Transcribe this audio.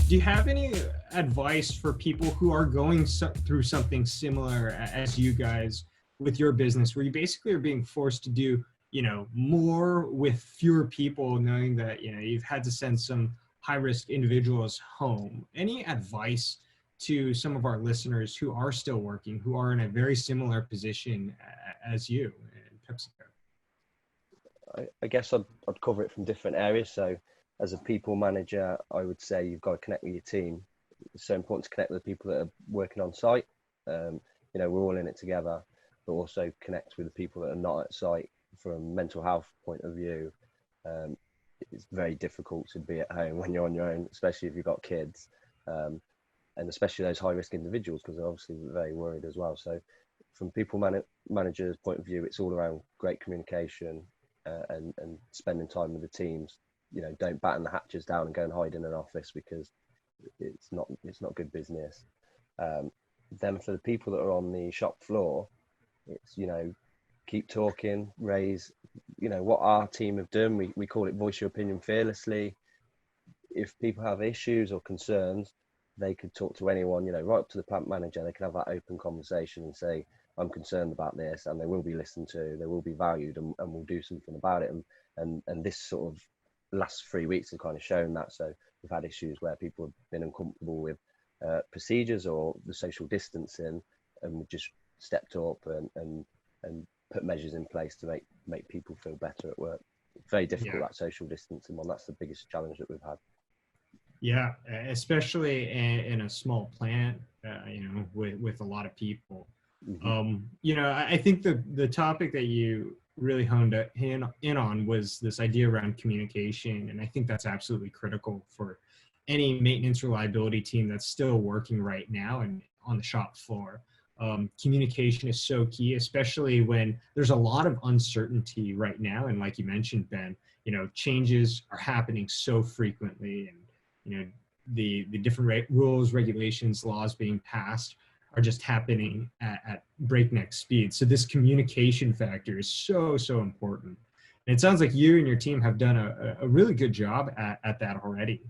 Do you have any advice for people who are going through something similar as you guys with your business, where you basically are being forced to do, more with fewer people, knowing that, you've had to send some high risk individuals home? Any advice to some of our listeners who are still working, who are in a very similar position as you and PepsiCo? I guess I'd cover it from different areas. So as a people manager, I would say you've got to connect with your team. It's so important to connect with the people that are working on site. We're all in it together, but also connect with the people that are not at site. From a mental health point of view, it's very difficult to be at home when you're on your own, especially if you've got kids, and especially those high risk individuals, because they're obviously very worried as well. So from people managers' point of view, it's all around great communication, and spending time with the teams. Don't batten the hatches down and go and hide in an office, because it's not good business. Then for the people that are on the shop floor, it's keep talking, raise what our team have done. We call it voice your opinion fearlessly. If people have issues or concerns, they could talk to anyone, right up to the plant manager. They can have that open conversation and say, I'm concerned about this, and they will be listened to, they will be valued, and we'll do something about it. And this sort of last 3 weeks have kind of shown that. So we've had issues where people have been uncomfortable with procedures or the social distancing, and we've just stepped up and put measures in place to make people feel better at work. Very difficult, that social distancing one. That's the biggest challenge that we've had. Yeah, especially in a small plant, with a lot of people. Mm-hmm. I think the topic that you really honed in on was this idea around communication. And I think that's absolutely critical for any maintenance reliability team that's still working right now and on the shop floor. Communication is so key, especially when there's a lot of uncertainty right now. And like you mentioned, Ben, changes are happening so frequently, and the different rules, regulations, laws being passed are just happening at breakneck speed. So this communication factor is so important. And it sounds like you and your team have done a really good job at that already.